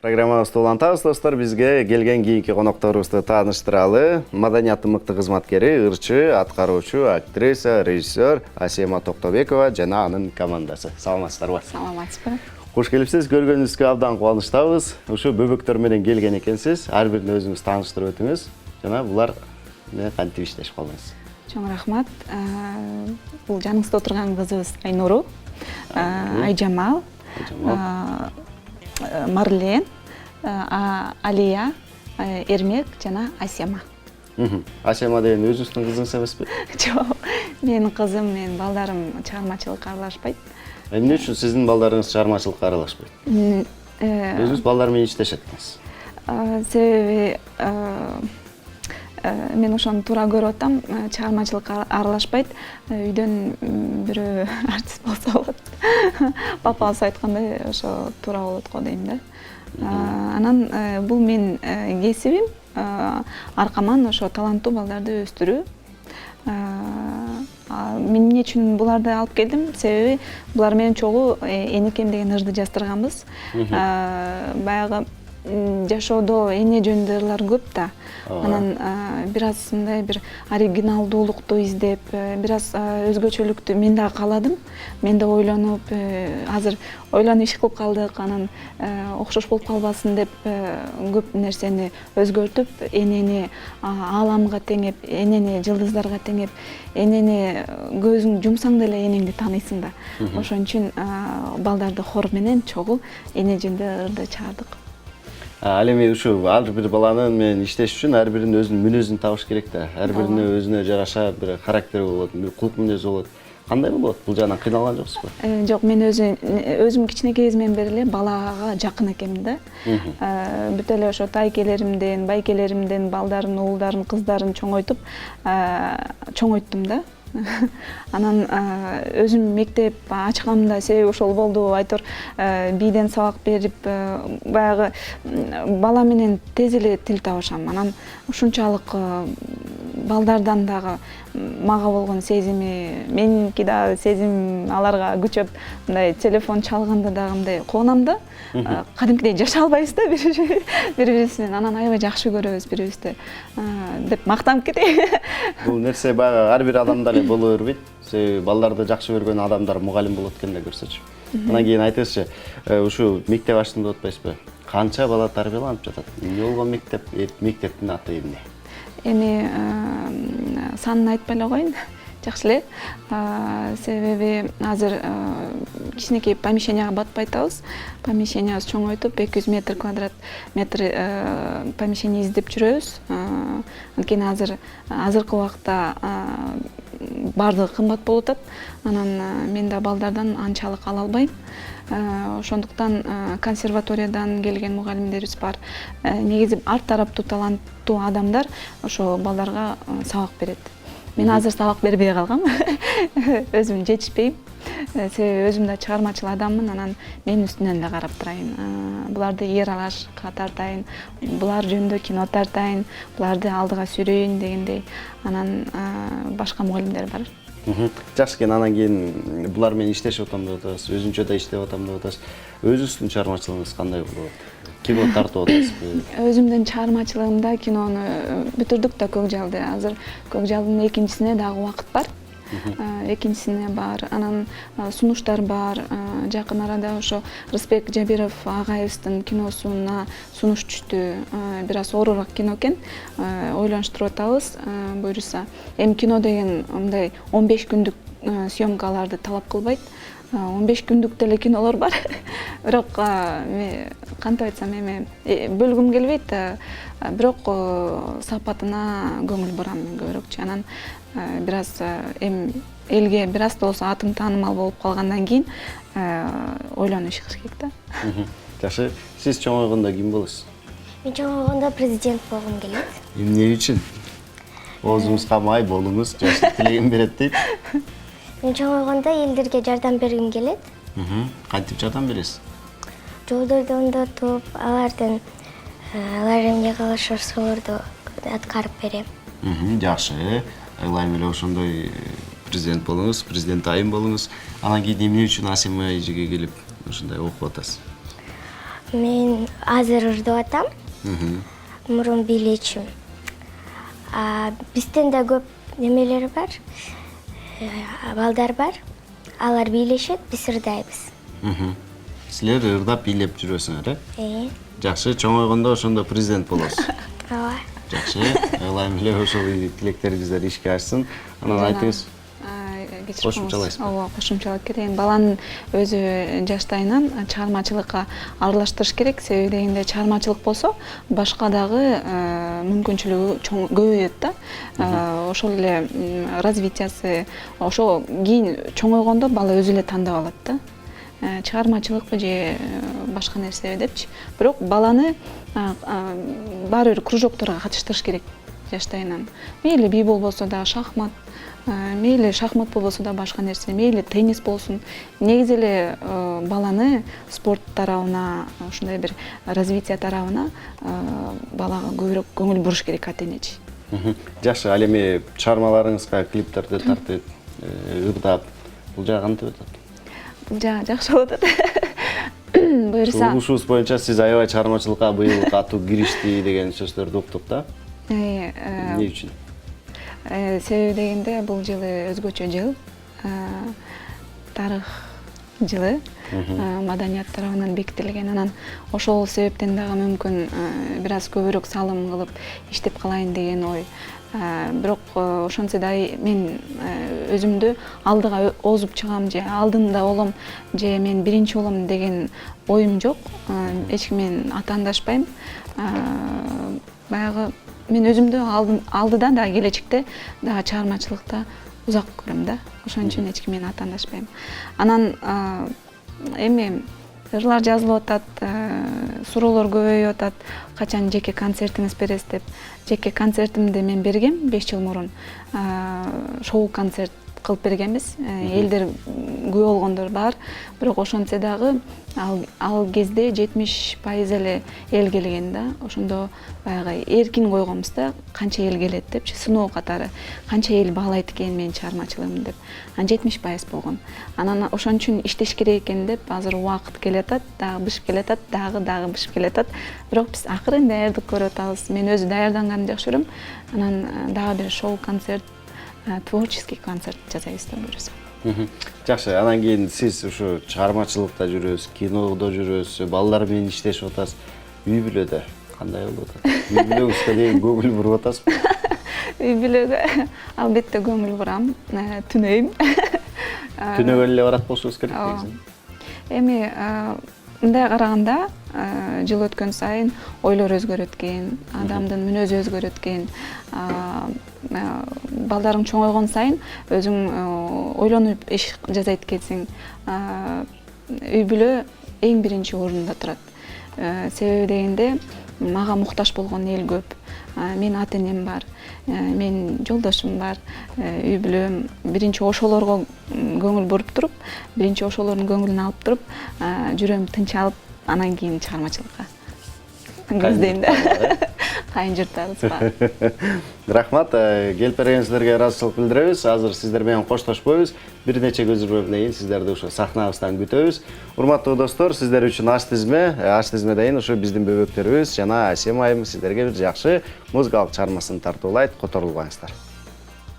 Программабызды улантабыз достор, бизге келген кийинки конокторубузду тааныштыралы. Маданияты мыкты кызматкери, ырчы, аткаруучу, актриса, режиссер Асема Токтобекова жана анын командасы. Саламатсыздарбы? Саламатсызбы. Кош келипсиз, көргөнүңүзгө абдан кубанычтабыз. Ушу бөбөктөр менен келген экенсиз. Ар бирин өзүңүз тааныштырып өтүңүз. Жана булар менен кантип иштешип калдыңыз? Чоң рахмат. Бул жаныңызда отурган кызыбыз Айнуру, Айжамал, Марлен, Алия, Эрмек жана Асема. Асема деген өзүңүздүн кызыңыз эмеспи? Жок, менин кызым, менин балдарым чыгармачылыкка аралашпайт. Эмне үчүн сиздин балдарыңыз чыгармачылыкка аралашпайт? Өзүңүз балдар менен иштешет экенсиз. Себеби мен ошону туура көрүп атам, чыгармачылыкка аралашпайт. Үйдөн бирөө артист болсо болот. Папабыз айткандай, ошо туура болот го дейм да. Анан бул менин кесибим, аркаман ошо таланттуу балдарды өстүрүү. Мен эмне үчүн буларды алып келдим? Себеби булар менен чогуу энекем деген ырды жаздырганбыз. Баягы жашоодо эне жөнүндө ырлар көп да. Анан бир аз мындай бир оригиналдуулукту издеп, бир аз өзгөчөлүктү мен да кааладым. Мен да ойлонуп, азыр ойлонуп иш кылып калдык, анан окшош болуп калбасын деп көп нерсени өзгөртүп, энени ааламга теңеп, энени жылдыздарга теңеп, энени көзүң жумсаң деле энеңди тааныйсың да. Ошон үчүн балдарды хор менен чогуу эне жөнүндө ырды чыгардык. Ал эми ушу ар бир баланын менен иштеш үчүн ар биринин өзүнүн мүнөзүн табыш керек да. Ар бирине өзүнө жараша бир характери болот, бир кулук мүнөзү болот. Кандай болот? Бул жагынан кыйналган жоксузбу? Жок, мен өзүм кичинекей кезимден бери эле балага жакын экенмин да. Бүт эле ошо тайкелеримден, байкелеримден балдарын, уулдарын, кыздарын чоңойттум да. Анан өзүм мектеп ачканымда себеби ошол болду. Айтор бийден сабак берип, баягы бала менен тез эле тил табышам. Анан ушунчалык балдардан дагы мага болгон сезими, меники дагы сезим аларга күчөп, мындай телефон чалганда дагы мындай кубанам да. Кадимкидей жашай албайбыз да бири-бирибиз менен. Анан аябай жакшы көрөбүз бири-бирибизди деп мактанып кетейин. Бул нерсе баягы ар бир адамда эле боло бербейт. Себеби балдарды жакшы көргөн адамдар мугалим болот экен да, көрсөчү. Анан кийин айтыңызчы, ушу мектеп ачтым деп атпайсызбы? Канча бала тарбияланып жатат? Эмне болгон мектеп? Мектептин аты эмне? Эми санын айтпай эле коеюн. Жакшы эле. Себеби азыр кичинекей помещенияга батпай атабыз. Помещениябыз чоңойтуп 200 квадрат метр помещение издеп жүрөбүз. Анткени азыркы убакта бардыгы кымбат болуп атат. Анан мен да балдардан анчалык ала албайм. Ошондуктан консерваториядан келген мугалимдерибиз бар. Негизи ар тараптуу таланттуу адамдар ошо балдарга сабак берет. Мен азыр сабак бербей калгам. Өзүм жетишпейм. Себеби өзүм да чыгармачыл адаммын, анан менин үстүнөн да карап турайын. Буларды Ералашка тартайын, булар жөнүндө кино тартайын, буларды алдыга сүйрөйүн дегендей. Анан башка мугалимдер бар. Жакшы экен, анан кийин булар менен иштешип атам деп атасыз, өзүнчө да иштеп атам деп атасыз. Өзүңүздүн чыгармачылыгыңыз кандай болот? Кино тартып атасызбы? Өзүмдүн чыгармачылыгымда кинону бүтүрдүк да Көкжалды. Азыр Көкжалдын экинчисине дагы убакыт бар. Экинчисине бар. Анан сунуштар бар. Жакын арада ошо Рысбек Жабиров агайыбыздын киносуна сунуш түштү. Бир аз оорураак кино экен. Ойлонуштуруп атабыз, буюрса. Эми кино деген мындай 15 күндүк съемкаларды талап кылбайт. 15 күндүк деле кинолор бар. Бирок кантип айтсам, эми бөлгүм келбейт, бирок сапатына көңүл бурам мен көбүрөөкчү. Анан бир аз элге бир аз да болсо атым таанымал болуп калгандан кийин ойлонуп иш кылыш керек да. Жакшы, сиз чоңойгондо ким болосуз? Мен чоңойгондо президент болгум келет. Эмне үчүн? Оозуңуз камай болуңуз, жаштык тилегин берет дейт. Мен чоңойгондо элдерге жардам бергим келет. Кантип жардам бересиз? Жолдорду оңдотуп, алар эмне кылышы ошолорду аткарып берем. Жакшы. Айлайм эле ошондой президент болуңуз, президент айым болуңуз. Анан кийин эмне үчүн Асема эжеге келип ушундай окуп атасыз? Мен азыр ырдап атам. Мурун бийлечим. Бизден да көп немелер бар. Балдар бар. Алар бийлешет, биз ырдайбыз. Силер ырдап бийлеп жүрөсүңөр, Жакшы, чоңойгондо ошондо президент болосуз. Ооба. Жакшы, ылайым эле ошол тилектериңиздер ишке ашсын. Анан айтыңыз. Кошумчалайсызбы? Ооба, кошумчалап кетейин. Баланын өзү жаштайынан чыгармачылыкка аралаштырыш керек. Себеби дегенде чыгармачылык болсо, башка дагы мүмкүнчүлүгү көбөйөт да. Ошол эле развитиясы, ошо кийин чоңойгондо бала өзү эле тандап алат да. Чыгармачылыкпы же башка нерсеби депчи. Бирок баланы баары бир кружокторго катыштырыш керек жаштайынан. Мейли бий болбосо да шахмат, мейли шахмат болбосо да башка нерсе, мейли теннис болсун. Негизи эле баланы спорт тарабына, ушундай бир развитие тарабына балага көбүрөөк көңүл буруш керек ата-энечи. Жакшы, ал эми чыгармаларыңызга клиптерди тартып, ырдап, бул жагы кантип өтөт? Бул жагы жакшы болуп атат. Буюрса. Угушубуз боюнча сиз аябай чыгармачылыкка быйыл катуу киришти деген сөздөрдү уктук да. Эмне үчүн? Себеби дегенде бул жылы өзгөчө жыл. Тарых жылы. Маданият тарабынан бекитилген. Анан ошол себептен дагы мүмкүн бир аз көбүрөөк салым кылып иштеп калайын деген ой. Бирок ошончо да мен өзүмдү алдыга озуп чыгам же алдында болом же мен биринчи болом деген оюм жок. Эч ким менен атаандашпайм. Баягы мен өзүмдү алдыда да келечекте дагы чыгармачылыкта узак көрөм да. Ошон үчүн эч ким менен атаандашпайм. Анан эми ырлар жазылып атат, суроолор көбөйүп атат. Качан жеке концертиңиз бересиз деп. Жеке концертимди мен бергем 5 жыл мурун. Шоу концерт кылып бергенбиз. Элдер көп болгондор бар. Бирок ошентсе дагы ал кезде 70% эле эл келген да. Ошондо баягы эркин койгонбуз да, канча эл келет депчи, сыноо катары. Канча эл баалайт экен менин чыгармачылыгымды деп. Анан 70% болгон. Анан ошон үчүн иштеш керек экен деп азыр убакыт келатат, дагы бышып келатат, дагы бышып келатат. Бирок биз акырын даярдык көрүп атабыз. Мен өзү даярданганды жакшы көрөм. Анан дагы бир шоу концерт, творческий концерт жасайбыз да буюрса. Жакшы, анан кийин сиз ушу чыгармачылыкта жүрөсүз, кинодо жүрөсүз, балдар менен иштешип атасыз. Үй бүлөдө кандай болуп атат? Үй бүлөңүзгө деген көңүл буруп атасызбы? Үй бүлөгө албетте көңүл бурам, түнөйм. Түнөгөн эле барат болушубуз керек негизи. Эми мындай караганда жыл өткөн сайын ойлор өзгөрөт экен, адамдын мүнөзү өзгөрөт экен. Балдарың чоңойгон сайын өзүң ойлонуп иш жасайт экенсиң. Үй бүлө эң биринчи орунда турат. Себеби дегенде мага муктаж болгон эл көп. Менин ата-энем бар, менин жолдошум бар, үй бүлөм. Биринчи ошолорго көңүл буруп туруп, биринчи ошолордун көңүлүн алып туруп, жүрөм тынчалып, анан кийин чыгармачылыкка көздөйм да. Кайын журттарыбызга. Рахмат, келип бергениңиздерге ыраазычылык билдиребиз. Азыр сиздер менен коштошпойбуз. Бир нече көзүрмөдөн кийин сиздерди ошо сахнабыздан күтөбүз. Урматтуу достор, сиздер үчүн аш тизмеден ушу биздин бөбөктөрүбүз жана Асем айым сиздерге бир жакшы музыкалык чыгармасын тартуулайт. Которулбаңыздар.